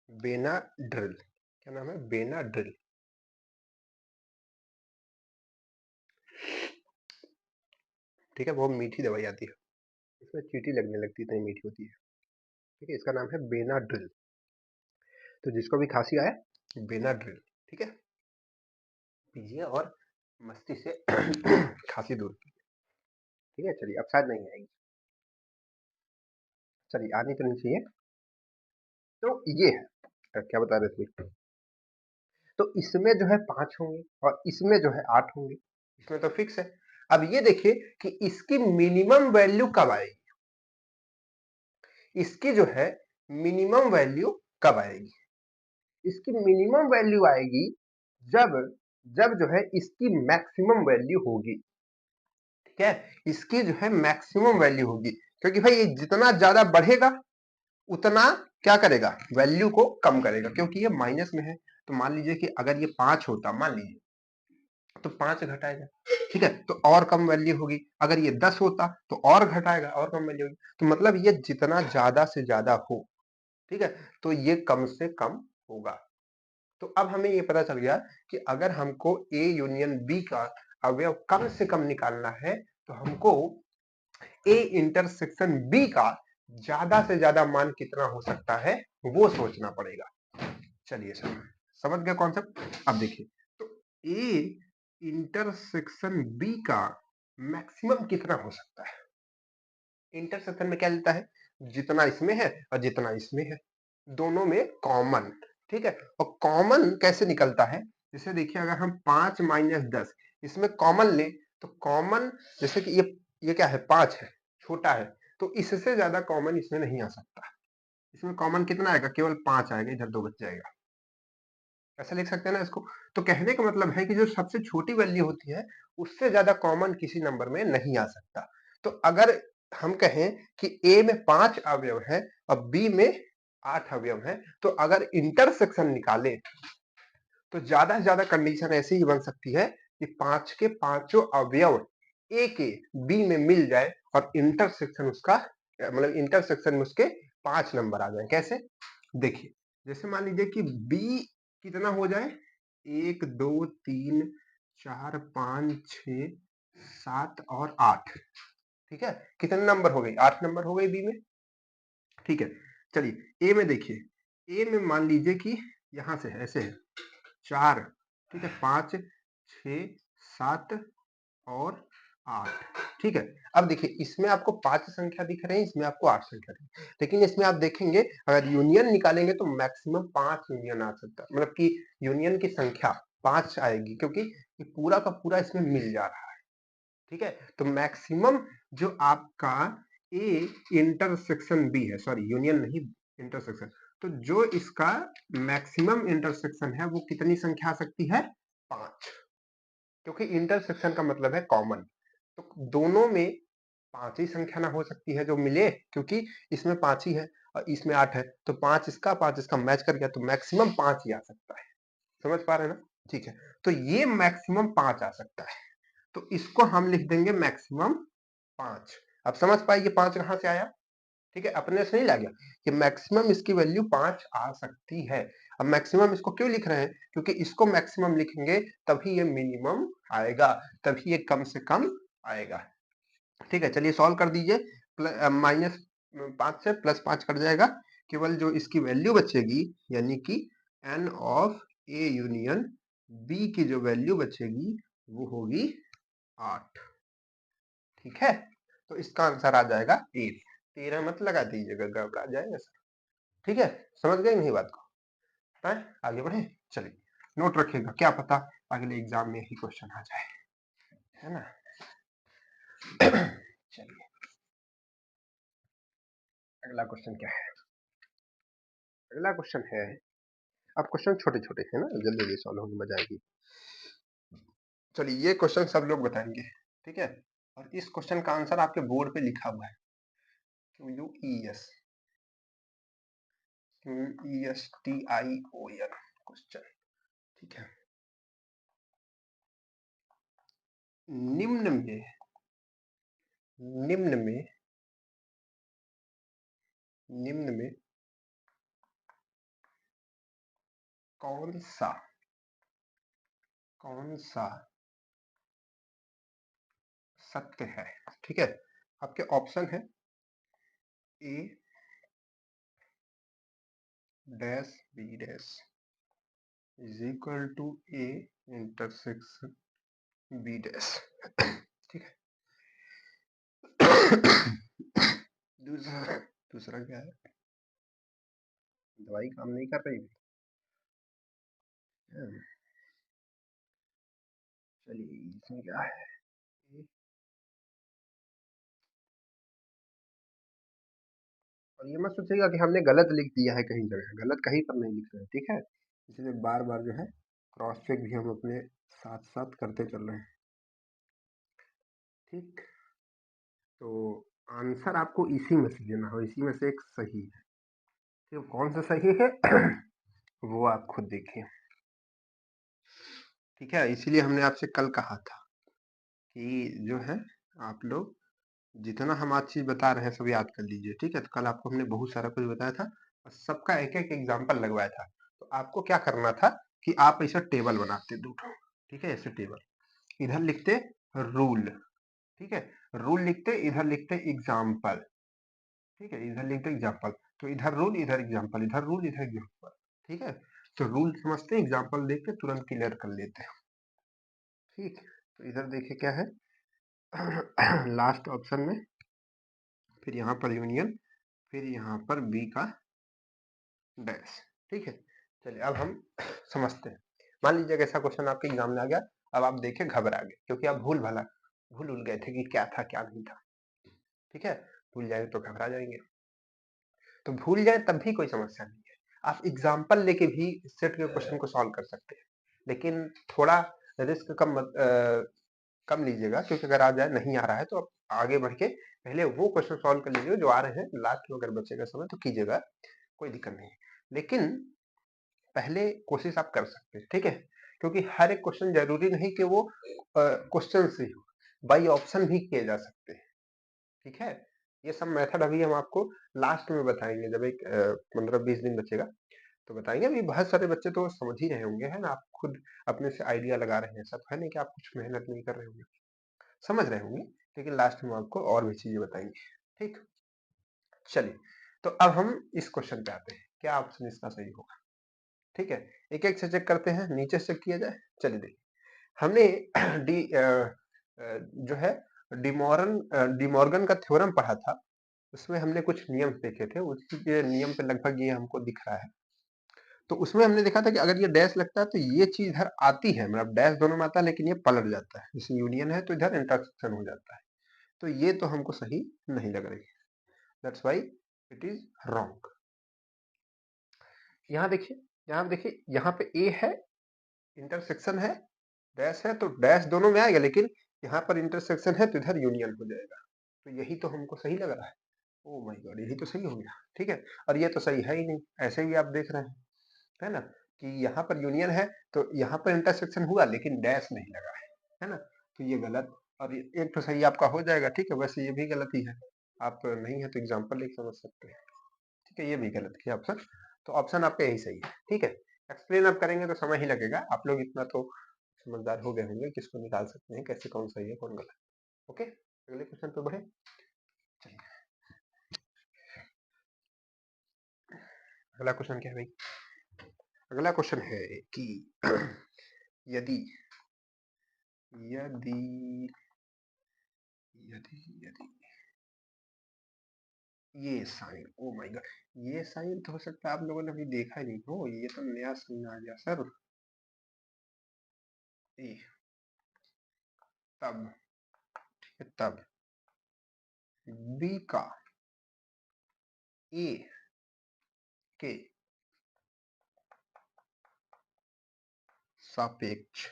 बेनाड्रिल। क्या नाम है? बेनाड्रिल। ठीक है, बहुत मीठी दवाई आती है, इसमें चींटी लगने लगती है, इतनी मीठी होती है। ठीक है, इसका नाम है बेनाड्रिल। तो जिसको भी खांसी आए बेनाड्रिल, ठीक है, पीजिए और मस्ती से खांसी दूर कीजिए। ठीक है, चलिए, अब शायद नहीं आएगी, चलिए आनी तो नहीं चाहिए। तो ये है, क्या बता रहे थे, तो इसमें जो है 5 होंगे और इसमें जो है 8 होंगे, इसमें तो फिक्स है। अब ये देखिए कि इसकी मिनिमम वैल्यू कब आएगी, इसकी जो है मिनिमम वैल्यू कब आएगी? इसकी मिनिमम वैल्यू आएगी जब जब जो है इसकी मैक्सिमम वैल्यू होगी। ठीक है, इसकी जो है मैक्सिमम वैल्यू होगी, क्योंकि भाई ये जितना ज्यादा बढ़ेगा उतना क्या करेगा? वैल्यू को कम करेगा, क्योंकि ये माइनस में है। तो मान लीजिए कि अगर ये 5 होता, मान लीजिए, तो 5 घटाएगा। ठीक है, तो और कम वैल्यू होगी। अगर ये 10 होता तो और घटाएगा, और कम वैल्यू होगी। तो मतलब ये जितना ज्यादा से ज्यादा हो, ठीक है, तो ये कम से कम होगा। तो अब हमें ये पता चल गया कि अगर हमको ए यूनियन बी का अवयव कम से कम निकालना है तो हमको ए इंटरसेक्शन बी का ज्यादा से ज्यादा मान कितना हो सकता है वो सोचना पड़ेगा। चलिए समझ गया कॉन्सेप्ट। अब देखिए, तो ए इंटरसेक्शन बी का मैक्सिमम कितना हो सकता है? इंटरसेक्शन में क्या लेता है? जितना इसमें है और जितना इसमें है, दोनों में कॉमन। ठीक है, और कॉमन कैसे निकलता है? जैसे देखिए, अगर हम 5 माइनस 10 इसमें कॉमन ले तो कॉमन, जैसे कि ये क्या है? 5 है, छोटा है, तो इससे ज्यादा कॉमन इसमें नहीं आ सकता। इसमें कॉमन कितना आएगा, केवल 5 आएगा, इधर 2 बच जाएगा। ऐसा लिख सकते हैं ना इसको। तो कहने का मतलब है कि जो सबसे छोटी वैल्यू होती है उससे ज्यादा कॉमन किसी नंबर में नहीं आ सकता। तो अगर हम कहें कि a में 5 अवयव है और b में 8 अवयव है, तो अगर इंटरसेक्शन निकाले तो ज्यादा से ज्यादा कंडीशन ऐसी ही बन सकती है कि 5 के पांचों अवयव a के b में मिल जाए और इंटरसेक्शन उसका मतलब इंटरसेक्शन में उसके 5 नंबर आ जाए। कैसे, देखिए जैसे मान लीजिए कि b कितना हो जाए, 1 2 3 4 5 6 7 और 8। ठीक है, कितने नंबर हो गए, 8 नंबर हो गए b में। ठीक है, चलिए a में देखिए, a में मान लीजिए कि यहां से है ऐसे है 4, ठीक है, 5 6 7 और 8। ठीक है, अब देखिए इसमें आपको 5 संख्या दिख रहे हैं, इसमें आपको 8 संख्या दिख रही है, लेकिन इसमें आप देखेंगे अगर यूनियन निकालेंगे तो मैक्सिमम 5 यूनियन आ सकता है, मतलब कि यूनियन की संख्या 5 आएगी, क्योंकि ये पूरा का पूरा इसमें मिल जा रहा है। ठीक है, तो मैक्सिमम जो आपका ए इंटरसेक्शन बी है, सॉरी यूनियन नहीं इंटरसेक्शन, तो जो इसका मैक्सिमम इंटरसेक्शन है वो कितनी संख्या आ सकती है, 5, क्योंकि इंटरसेक्शन का मतलब है कॉमन। तो दोनों में 5 ही संख्या ना हो सकती है जो मिले, क्योंकि इसमें 5 ही है और इसमें 8 है, तो 5 इसका मैच कर गया, तो मैक्सिमम 5 ही आ सकता है। समझ पा रहे हैं ना, ठीक है, तो ये मैक्सिमम 5 आ सकता है, तो इसको हम लिख देंगे मैक्सिमम 5। अब समझ पाए ये 5 कहां से आया, ठीक है, अपने से नहीं ला गया, कि मैक्सिमम इसकी वैल्यू 5 आ सकती है। अब मैक्सिमम इसको क्यों लिख रहे हैं, क्योंकि इसको मैक्सिमम लिखेंगे तभी ये मिनिमम आएगा, तभी ये कम से कम आएगा। ठीक है, चलिए सॉल्व कर दीजिए। माइनस 5 से प्लस 5 कट जाएगा, केवल जो इसकी वैल्यू बचेगी यानी कि n of a union b की जो वैल्यू बचेगी वो होगी 8। ठीक है, तो इसका आंसर आ जाएगा 8। 13 मत लगा दीजिएगा, गड़बड़ा जाएगा सर। ठीक है, समझ गए नहीं बात को, है? आगे बढ़े, चलिए नोट रखिएगा, क्या पता अगले एग्जाम में ही क्वेश्चन आ जाए, है ना। चलिए अगला क्वेश्चन क्या है, अगला क्वेश्चन है, अब क्वेश्चन छोटे छोटे है ना, जल्दी जल्दी सॉल्व होगी, मजा आएगी। चलिए ये क्वेश्चन सब लोग बताएंगे, ठीक है, और इस क्वेश्चन का आंसर आपके बोर्ड पे लिखा हुआ है, QUESTION क्वेश्चन। ठीक है, निम्न में निम्न में निम्न में कौन सा सत्य है। ठीक है, आपके ऑप्शन है A dash B dash is equal to A intersection B dash. ठीक है, दूसरा दूसरा क्या है, दवाई काम नहीं कर रही है। चलिए इसमें क्या है, और ये मत सोचिएगा कि हमने गलत लिख दिया है, कहीं जगह गलत कहीं पर नहीं लिख रहे हैं। ठीक है, इसलिए बार बार जो है क्रॉस चेक भी हम अपने साथ साथ करते चल रहे हैं। ठीक, तो आंसर आपको इसी में से देना हो, इसी में से एक सही है। ठीक, कौन सा सही है वो आप खुद देखिए। ठीक है, इसीलिए हमने आपसे कल कहा था कि जो है आप लोग जितना हम आज चीज बता रहे हैं सब याद कर लीजिए। ठीक है, तो कल आपको हमने बहुत सारा कुछ बताया था और सबका एक एक एग्जाम्पल लगवाया था। तो आपको क्या करना था कि आप ऐसा टेबल बनाते दो, ठीक है, ऐसे टेबल, इधर लिखते रूल, ठीक है, रूल लिखते, इधर लिखते एग्जाम्पल, ठीक है, इधर लिखते एग्जाम्पल, तो इधर रूल इधर एग्जाम्पल, इधर रूल इधर एग्जाम्पल। ठीक है, तो रूल समझते, एग्जाम्पल देख के तुरंत क्लियर कर लेते हैं। ठीक, तो इधर देखिए क्या है लास्ट ऑप्शन में, फिर यहाँ पर यूनियन, फिर यहाँ पर बी का डैश। ठीक है, चलिए अब हम समझते हैं। मान लीजिए ऐसा क्वेश्चन आपके एग्जाम में आ गया, अब आप देखे घबरा गए क्योंकि आप भूल गए थे कि क्या था क्या नहीं था। ठीक है, भूल जाएंगे तो घबरा जाएंगे। तो भूल जाए तब भी कोई समस्या नहीं है, आप एग्जाम्पल लेके भी सेट के क्वेश्चन को सॉल्व कर सकते हैं, लेकिन थोड़ा रिस्क कम लीजिएगा, क्योंकि अगर आ जाए नहीं आ रहा है तो आप आगे बढ़ के पहले वो क्वेश्चन सॉल्व कर लीजिएगा जो आ रहे हैं, लास्ट में अगर बचेगा समय तो कीजिएगा, कोई दिक्कत नहीं है। लेकिन पहले कोशिश आप कर सकते हैं, ठीक है, क्योंकि हर एक क्वेश्चन जरूरी नहीं कि वो क्वेश्चन से हो, बाई ऑप्शन भी किए जा सकते हैं, ठीक है। ये सब मेथड अभी हम आपको लास्ट में बताएंगे, जब एक 15-20 दिन बचेगा तो बताएंगे। अभी बहुत सारे बच्चे तो समझ ही रहे होंगे, है ना, आप खुद अपने से आइडिया लगा रहे हैं, सब है नहीं कि आप कुछ मेहनत नहीं कर रहे होंगे, समझ रहे होंगे, लेकिन लास्ट में आपको और भी चीजें बताएंगे, ठीक। चलिए, तो अब हम इस क्वेश्चन पे आते हैं, क्या ऑप्शन इसका सही होगा, ठीक है। एक एक से चेक करते हैं, नीचे से चेक किया जाए। चलिए देखिए, हमने डी जो है डिमॉर्गन का थ्योरम पढ़ा था, उसमें हमने कुछ नियम देखे थे, उसी के नियम पे लगभग ये हमको दिख रहा है। तो उसमें हमने देखा था कि अगर ये डैश लगता है तो ये चीज इधर आती है, मतलब डैश दोनों में आता है, लेकिन ये पलट जाता है, जैसे यूनियन है तो इधर इंटरसेक्शन हो जाता है, तो ये तो हमको सही नहीं लग रही, that's why it is wrong. यहाँ देखिए, यहाँ पे ए है, इंटरसेक्शन है, डैश है, तो डैश दोनों में आएगा, लेकिन यहाँ पर इंटरसेक्शन है तो इधर यूनियन हो जाएगा, तो यही तो हमको सही लग रहा है। ओ माय गॉड, यही तो सही हो गया, ठीक है। और ये तो सही है ही नहीं, ऐसे भी आप देख रहे हैं, है ना, कि यहाँ पर यूनियन है तो यहाँ पर इंटरसेक्शन हुआ लेकिन डैश नहीं लगा है ना, तो ये गलत। और एक तो सही आपका हो जाएगा, ठीक है, वैसे ये भी गलत ही है, आप नहीं है तो एग्जाम्पल लेके समझ सकते हैं, ठीक है, ये भी गलत किया ऑप्शन, तो ऑप्शन आपका यही सही है, ठीक है। एक्सप्लेन आप करेंगे तो समय ही लगेगा, आप लोग इतना तो समझदार हो गए होंगे, किसको निकाल सकते हैं, कैसे कौन सही है कौन गलत, ओके। अगले क्वेश्चन पे बढ़े, चलिए। अगला क्वेश्चन क्या है भाई, अगला क्वेश्चन है कि यदि यदि यदि यदि ये साइन, ओ माय गॉड, ये साइन तो हो सकता है आप लोगों ने अभी देखा ही नहीं हो, ये तो नया साइन आ गया सर, ए तब, ठीक है, तब बी का ए के सापेक्ष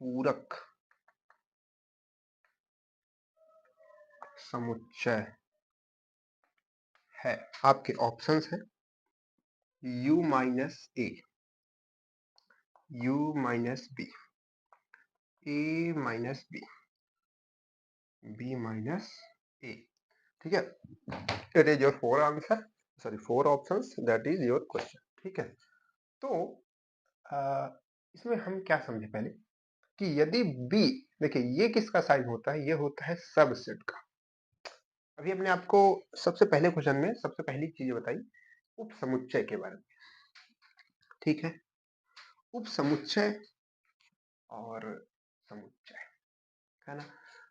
पूरक समुच्चय है। आपके ऑप्शंस हैं u minus A, u minus b, a minus B, B minus ए, ठीक है। It is your four answer, sorry four options, that is your question, ठीक है। तो इसमें हम क्या समझे पहले कि यदि बी, देखिए ये किसका साइन होता है, ये होता है सबसेट का। अभी हमने आपको सबसे पहले क्वेश्चन में सबसे पहली चीज बताई उप समुच्चय के बारे में, ठीक है, उप समुच्चय और समुच्चय, है ना।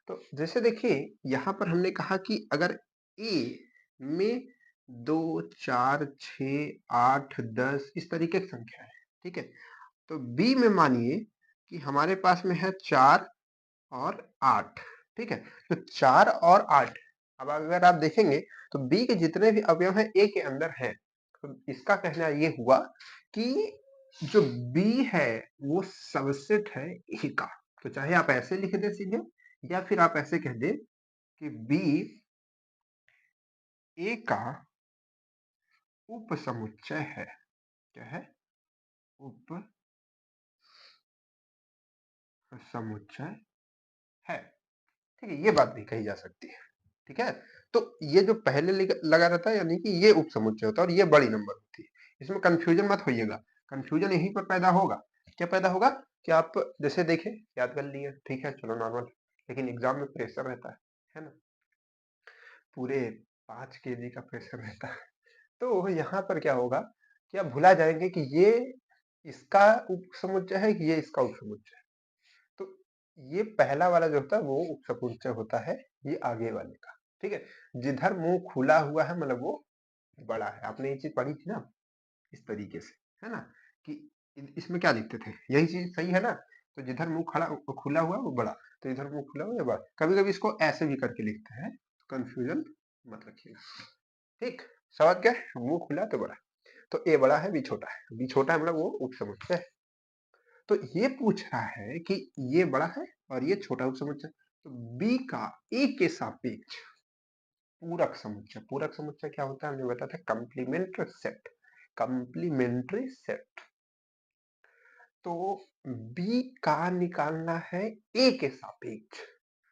तो जैसे देखिए यहाँ पर हमने कहा कि अगर ए में 2, 4, 6, 8, 10 इस तरीके की संख्या है, ठीक है, तो बी में मानिए कि हमारे पास में है 4 और 8, ठीक है, तो 4 और 8, अब अगर आप देखेंगे तो बी के जितने भी अवयव हैं ए के अंदर हैं, तो इसका कहना ये हुआ कि जो बी है वो सबसेट है ए का। तो चाहे आप ऐसे लिख दें सीधे, या फिर आप ऐसे कह दें कि बी ए का उप समुच्चय है, क्या है, उप समुच्चय है, ठीक है, ये बात भी कही जा सकती है, ठीक है। तो ये जो पहले लगा रहता है यानी कि ये उप समुच्चय होता है और ये बड़ी नंबर होती है, इसमें कंफ्यूजन मत होइएगा, कंफ्यूजन यहीं पर पैदा होगा, क्या पैदा होगा कि आप जैसे देखें याद कर लिए, ठीक है, चलो नॉर्मल, लेकिन एग्जाम में प्रेशर रहता है ना, पूरे 5 kg का प्रेशर रहता है, तो यहाँ पर क्या होगा कि आप भुला जाएंगे कि ये इसका उप समुच्चय है कि ये इसका उप समुच्चय है, तो ये पहला वाला जो होता है वो उप समुच्चय होता है, ये आगे वाले का, ठीक है। जिधर मुंह खुला हुआ है मतलब वो बड़ा है, आपने ये चीज पढ़ी थी ना इस तरीके से, है ना, कि इसमें क्या लिखते थे, यही चीज सही है ना, तो जिधर मुंह खड़ा खुला हुआ वो बड़ा, तो इधर मुंह खुला हुआ ये बड़ा। कभी कभी इसको ऐसे भी करके लिखते हैं, कंफ्यूजन मत रखिएगा। ठीक, समझ गए, मुंह खुला तो बड़ा, तो ए बड़ा है बी छोटा है, बी छोटा है मतलब वो उपसमुच्चय है। तो ये पूछ रहा है कि ये बड़ा है और ये छोटा उपसमुच्चय, तो बी का ए के सापेक्ष पूरक समुच्चय, पूरक समुच्चय क्या होता है हमने बताया था, कंप्लीमेंट्री सेट, कंप्लीमेंट्री सेट। तो बी का निकालना है ए के सापेक्ष,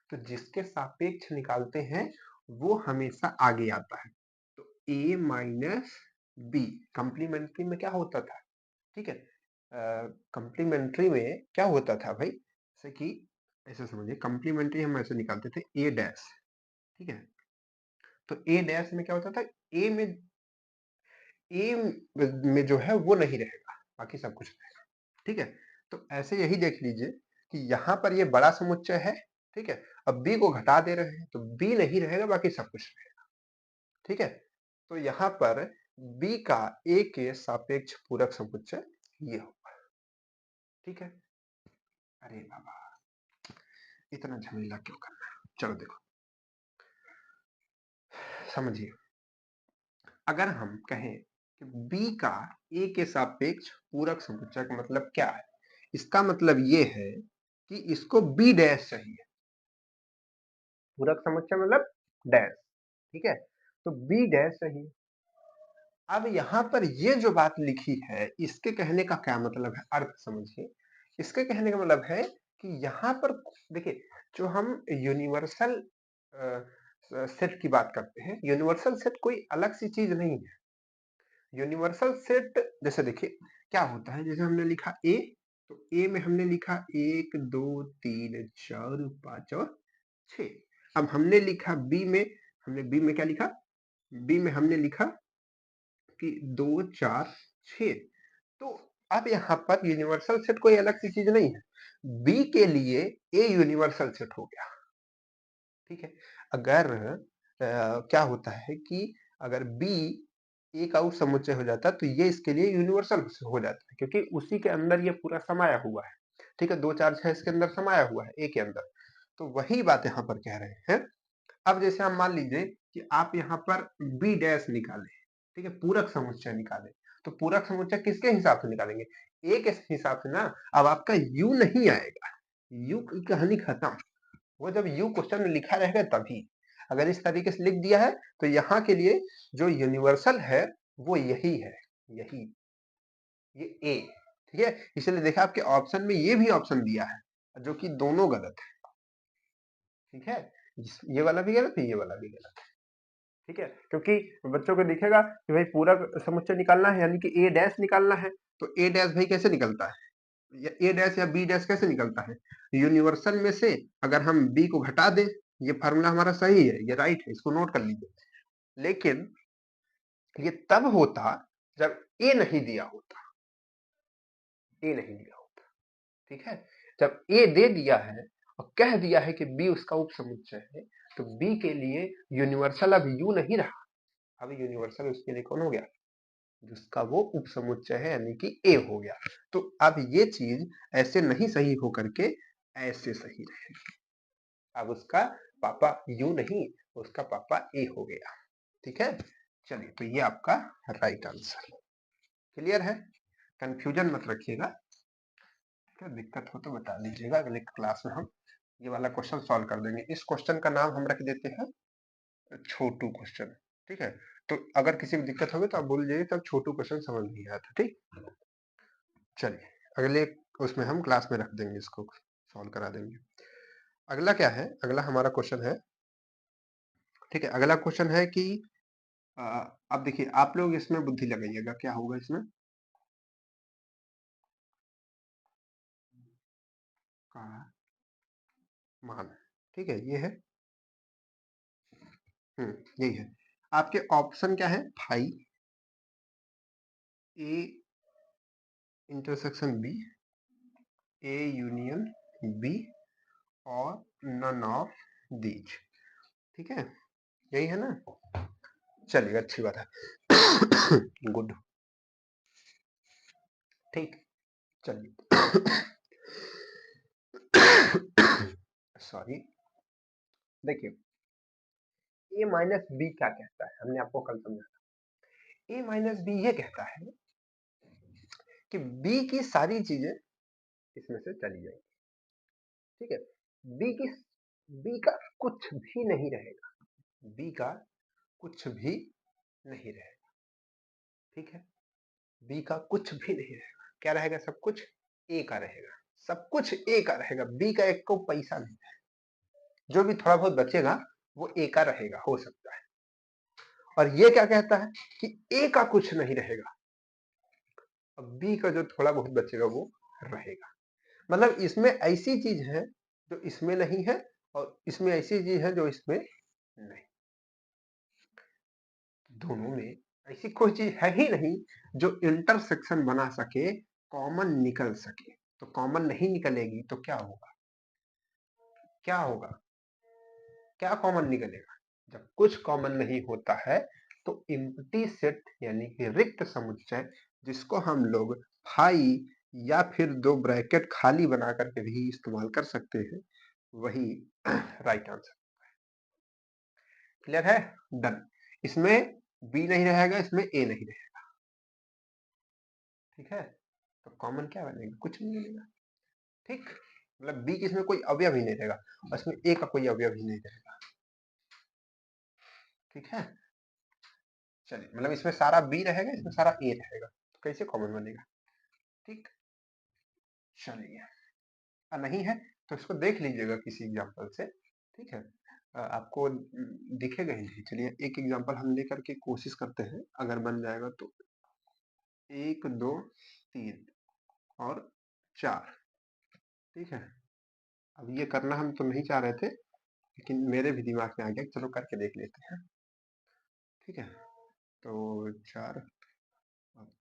तो जिसके सापेक्ष निकालते हैं वो हमेशा आगे आता है। तो a माइनस बी, कंप्लीमेंट्री में क्या होता था, ठीक है, कंप्लीमेंट्री में क्या होता था भाई, जैसे कि ऐसे समझिए, कंप्लीमेंट्री हम ऐसे निकालते थे a डैश, ठीक है, तो a डैश में क्या होता था, a में जो है वो नहीं रहेगा, बाकी सब कुछ रहेगा, ठीक है। तो ऐसे यही देख लीजिए कि यहाँ पर ये बड़ा समुच्चय है, ठीक है, अब b को घटा दे रहे हैं तो b नहीं रहेगा, बाकी सब कुछ रहेगा, ठीक है। तो यहाँ पर b का a के सापेक्ष पूरक समुच्चय ये होगा, ठीक है। अरे बाबा इतना झमेला क्यों करना, चलो देखो समझिए, अगर हम कहें कि b का a के सापेक्ष पूरक समुच्चय का मतलब क्या है, इसका मतलब ये है कि इसको b डैश चाहिए, पूरक समुच्चय मतलब डैश, ठीक है, तो b डैश चाहिए। अब यहाँ पर ये जो बात लिखी है इसके कहने का क्या मतलब है, अर्थ समझिए, इसके कहने का मतलब है कि यहाँ पर देखिए, जो हम यूनिवर्सल सेट की बात करते हैं, यूनिवर्सल सेट कोई अलग सी चीज नहीं है। यूनिवर्सल सेट जैसे देखिए क्या होता है, जैसे हमने लिखा ए, तो ए में हमने लिखा 1 2 3 4 5 और 6। अब हमने लिखा बी में, हमने बी में क्या लिखा, बी में हमने लिखा कि 2 4 6। तो अब यहाँ पर यूनिवर्सल सेट कोई अलग सी चीज नहीं है, बी के लिए ए यूनिवर्सल सेट हो गया, ठीक है। अगर क्या होता है कि अगर बी ए का उप समुच्चय हो जाता तो ये इसके लिए यूनिवर्सल हो जाता है, क्योंकि उसी के अंदर ये पूरा समाया हुआ है, ठीक है, 2 4 6 इसके अंदर समाया हुआ है ए के अंदर। तो वही बात यहाँ पर कह रहे हैं। अब जैसे हम मान लीजिए कि आप यहाँ पर बी डैश निकाले, ठीक है, पूरक समुच्चय निकाले, तो पूरक समुच्चय किसके हिसाब से निकालेंगे, ए के हिसाब से ना। अब आपका यू नहीं आएगा, यू की कहानी खत्म, वो जब यू क्वेश्चन में लिखा रहेगा तभी। अगर इस तरीके से लिख दिया है तो यहाँ के लिए जो यूनिवर्सल है वो यही है, यही, ये ए, ठीक है। इसलिए देखा आपके ऑप्शन में ये भी ऑप्शन दिया है जो कि दोनों गलत है, ठीक है, ये वाला भी गलत है, ये वाला भी गलत है, ठीक है। क्योंकि बच्चों को दिखेगा कि भाई पूरक समुच्चय निकालना है, यानी कि ए डैश निकालना है, तो ए डैश भाई कैसे निकलता है, या ए डैश या बी डैश कैसे निकलता है, यूनिवर्सल में से अगर हम बी को घटा दें, ये फार्मूला हमारा सही है, ये राइट है, इसको नोट कर लीजिए। लेकिन ये तब होता जब ए नहीं दिया होता, ए नहीं दिया होता, ठीक है। जब ए दे दिया है और कह दिया है कि बी उसका उप समुच्चय है, तो बी के लिए यूनिवर्सल अब यू नहीं रहा, अब यूनिवर्सल उसके लिए कौन हो गया, जिसका वो उप समुच्चय है, यानी कि ए हो गया। तो अब ये चीज ऐसे नहीं सही हो करके ऐसे सही रहेगी, अब उसका पापा यू नहीं, उसका पापा ए हो गया, ठीक है। चलिए तो ये आपका राइट आंसर, क्लियर है, कंफ्यूजन मत रखिएगा, क्या दिक्कत हो तो बता दीजिएगा, अगले क्लास में हम ये वाला क्वेश्चन सॉल्व कर देंगे। इस क्वेश्चन का नाम हम रख देते हैं छोटू क्वेश्चन, ठीक है। तो अगर किसी को दिक्कत होगी तो आप बोल दीजिए तब छोटू क्वेश्चन समझ नहीं आया था, ठीक। चलिए अगले उसमें हम क्लास में रख देंगे, इसको सॉल्व करा देंगे। अगला क्या है, अगला हमारा क्वेश्चन है, ठीक है, अगला क्वेश्चन है कि अब देखिए आप लोग इसमें बुद्धि लगाइएगा, क्या होगा इसमें, का मान, ठीक है, ये है, यही है। आपके ऑप्शन क्या है, phi A intersection B, A union B और नन ऑफ दीज, ठीक है, यही है ना, चलिए अच्छी बात है गुड, ठीक, चलिए सॉरी, देखिए a माइनस बी क्या कहता है, हमने आपको कल समझा। a माइनस बी ये कहता है कि b की सारी चीजें इसमें से चली जाएंगी, ठीक है। b की b का कुछ भी नहीं रहेगा, b का कुछ भी नहीं रहेगा, ठीक है। b का कुछ भी नहीं रहेगा, क्या रहेगा, सब कुछ a का रहेगा, सब कुछ a का रहेगा, b का एक को पैसा नहीं है, जो भी थोड़ा बहुत बचेगा वो a का रहेगा, हो सकता है। और ये क्या कहता है कि a का कुछ नहीं रहेगा, अब b का जो थोड़ा बहुत बचेगा वो रहेगा। मतलब इसमें ऐसी चीज है जो इसमें नहीं है, और इसमें ऐसी चीज है जो इसमें नहीं, दोनों में ऐसी कोई चीज है ही नहीं जो इंटरसेक्शन बना सके, कॉमन निकल सके। तो कॉमन नहीं निकलेगी तो क्या होगा, क्या होगा, क्या कॉमन निकलेगा, जब कुछ कॉमन नहीं होता है तो एम्प्टी सेट यानी कि रिक्त समुच्चय, जिसको हम लोग फाई या फिर दो ब्रैकेट खाली बना करके भी इस्तेमाल कर सकते हैं, वही राइट आंसर। क्लियर है, डन। इसमें बी नहीं रहेगा, इसमें ए नहीं रहेगा, ठीक है। तो कॉमन क्या बनेगा, कुछ नहीं बनेगा, ठीक। मतलब बी की इसमें कोई अवयव ही नहीं रहेगा, और इसमें ए का कोई अवयव ही नहीं रहेगा, ठीक है। चलिए, मतलब इसमें सारा बी रहेगा, इसमें सारा ए रहेगा, तो कैसे कॉमन बनेगा, ठीक। चलिए, नहीं है तो इसको देख लीजिएगा किसी एग्जांपल से, ठीक है। आपको दिखेगा ही नहीं। चलिए एक एग्जांपल हम लेकर के कोशिश करते हैं, अगर बन जाएगा तो 1 2 3 और 4, ठीक है। अब ये करना हम तो नहीं चाह रहे थे, लेकिन मेरे भी दिमाग में आ गया, चलो करके देख लेते हैं, ठीक है। तो 4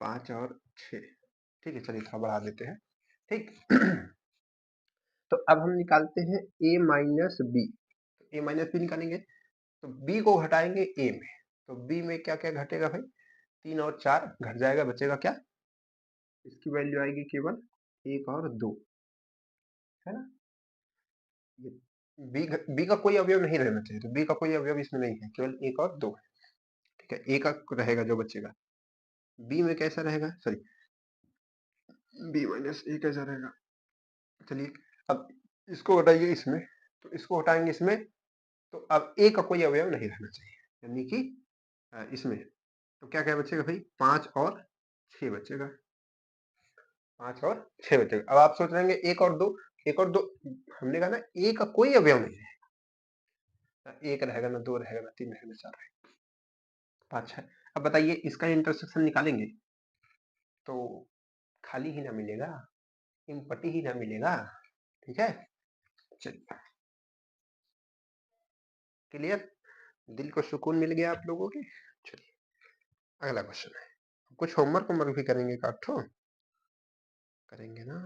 5 और 6, ठीक है। चलिए थोड़ा बढ़ा देते हैं, ठीक। तो अब हम निकालते हैं a minus b, a minus b निकालेंगे तो b को घटाएंगे a में, तो b में क्या क्या घटेगा भाई, 3 और 4 घट जाएगा, बचेगा क्या, इसकी वैल्यू आएगी केवल 1 और 2, है ना। ये b का कोई अवयव नहीं रहना चाहिए, तो b का कोई अवयव इसमें नहीं है, केवल 1 और 2 है, ठीक है। a का रहेगा जो बचेगा, b में कैसा रहेगा, सॉरी b माइनस a कैसा रहेगा। चलिए अब इसको हटाइए इसमें, तो इसको हटाएंगे इसमें, तो अब a का कोई अवयव नहीं रहना चाहिए, यानी कि इसमें तो क्या क्या बचेगा भाई, 5 और 6 बचेगा, 5 और 6 बचेगा। अब आप सोच रहे हैं 1 और 2, 1 और 2, हमने कहा ना a का कोई अवयव नहीं है, ना 1 रहेगा, ना 2 रहेगा, ना 3 रहेगा, ना 4 रहेगा, 5 है। अब बताइए इसका इंटरसेक्शन निकालेंगे तो खाली ही ना मिलेगा, इम्पटी ही ना मिलेगा, ठीक है। चलिए, क्लियर, दिल को सुकून मिल गया आप लोगों के। चलिए अगला क्वेश्चन है, कुछ होमवर्क होमवर्क भी करेंगे, काठो करेंगे ना।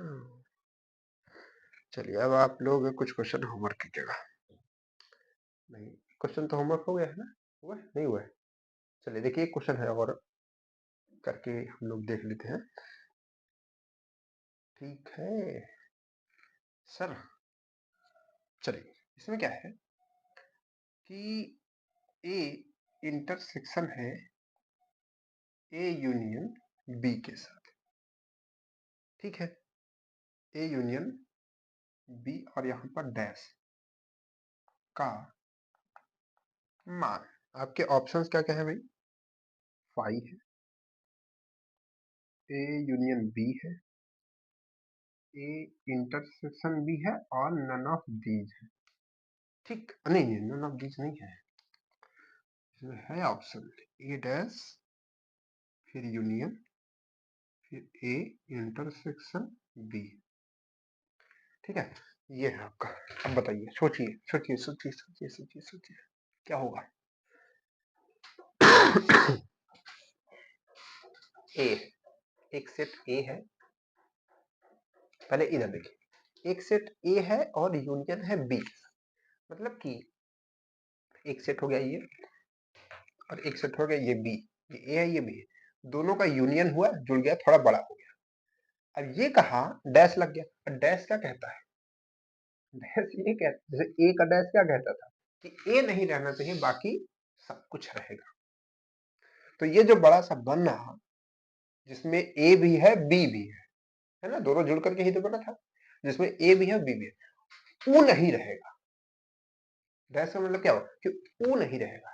चलिए अब आप लोग कुछ क्वेश्चन होमवर्क कीजिएगा, नहीं क्वेश्चन तो होमवर्क हो गया है ना, हुआ है नहीं हुआ है। चलिए देखिए एक क्वेश्चन है और करके हम लोग देख लेते हैं, ठीक है सर। चलिए इसमें क्या है कि ए इंटरसेक्शन है ए यूनियन बी के साथ, ठीक है। ए यूनियन बी और यहाँ पर डैश का मान, आपके ऑप्शंस क्या क्या है भाई, 5 है, ए यूनियन बी है, ए इंटरसेक्शन बी है, और नन ऑफ दीज है, ठीक। नहीं नहीं नन ऑफ दीज नहीं है, इसमें है ऑप्शन ए डैश, फिर यूनियन, फिर ए इंटरसेक्शन बी, ठीक है। ये है आपका। अब बताइए, सोचिए सोचिए सोचिए सोचिए सोचिए सोचिए क्या होगा। ए, एक सेट ए है, पहले इधर देखिए, एक सेट ए है और यूनियन है बी, मतलब कि एक सेट हो गया ये और एक सेट हो गया ये बी, ये ए है ये बी है, दोनों का यूनियन हुआ, जुड़ गया, थोड़ा बड़ा हो गया। अब ये कहा डैश लग गया, और डैश क्या कहता है, डैश ये कहता, जैसे ए का डैश क्या कहता था कि ए नहीं रहना चाहिए, बाकी सब कुछ रहेगा। तो ये जो बड़ा सा बन रहा, जिसमें ए भी है बी भी है ना, दोनों जुड़ करके ही तो बना था, जिसमें ए भी है बी भी है, वो नहीं रहेगा। डैश का मतलब क्या हुआ कि वो नहीं रहेगा,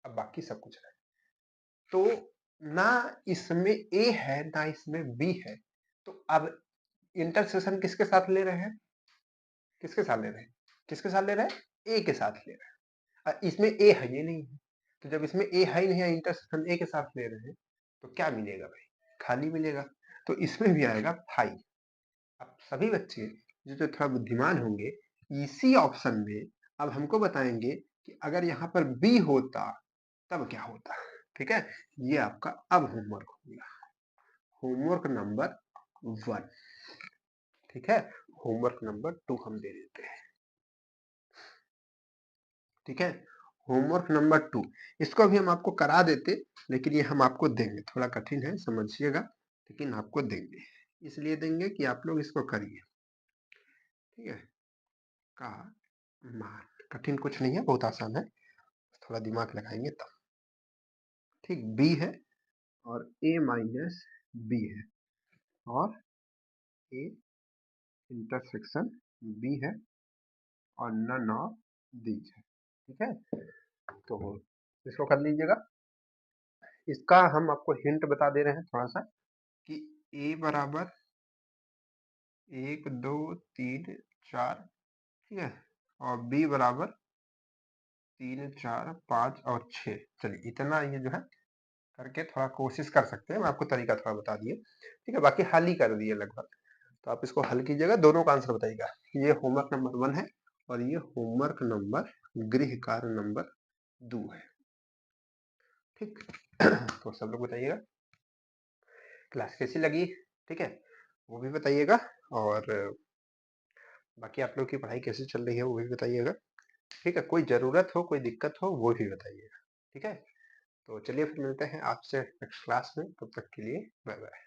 अब बाकी सब कुछ रहेगा। तो ना इसमें ए है ना इसमें बी है, तो अब इंटरसेक्शन किसके साथ ले रहे हैं, किसके साथ ले रहे हैं, किसके साथ ले रहे हैं, ए के साथ ले रहे हैं। इसमें ए है ये नहीं है, तो जब इसमें ए है ही नहीं है, इंटरसेक्शन ए के साथ ले रहे हैं, तो क्या मिलेगा भाई, खाली मिलेगा। तो इसमें भी आएगा 5। अब सभी बच्चे जो थोड़ा बुद्धिमान होंगे, इसी ऑप्शन में अब हमको बताएंगे कि अगर यहाँ पर बी होता तब क्या होता। ठीक है, ये आपका अब होमवर्क हो गया, होमवर्क नंबर 1। ठीक है, होमवर्क नंबर 2 हम दे देते हैं। ठीक है, होमवर्क नंबर 2 इसको भी हम आपको करा देते, लेकिन ये हम आपको देंगे, थोड़ा कठिन है समझिएगा, लेकिन आपको देंगे, इसलिए देंगे कि आप लोग इसको करिए। ठीक है, का मान कठिन कुछ नहीं है, बहुत आसान है, थोड़ा दिमाग लगाएंगे तब। ठीक, बी है और ए माइनस बी है, और ए इंटरसेक्शन बी है, और नन ऑफ दीज है। ठीक है, तो इसको कर लीजिएगा। इसका हम आपको हिंट बता दे रहे हैं थोड़ा सा, कि ए बराबर 1 2 3 4, ठीक है, और बी बराबर 3 4 5 और 6। चलिए इतना ये जो है करके थोड़ा कोशिश कर सकते हैं, मैं आपको तरीका थोड़ा बता दिए। ठीक है, बाकी हल ही कर दिए लगभग, तो आप इसको हल कीजिएगा, दोनों का आंसर बताइएगा। ये होमवर्क नंबर 1 है और ये होमवर्क नंबर गृह कार्य नंबर 2 है। ठीक तो सब लोग बताइएगा क्लास कैसी लगी। ठीक है, वो भी बताइएगा, और बाकी आप लोग की पढ़ाई कैसी चल रही है वो भी बताइएगा। ठीक है, कोई जरूरत हो कोई दिक्कत हो वो भी बताइएगा। ठीक है, तो चलिए फिर मिलते हैं आपसे नेक्स्ट क्लास में, तब तक के लिए बाय बाय।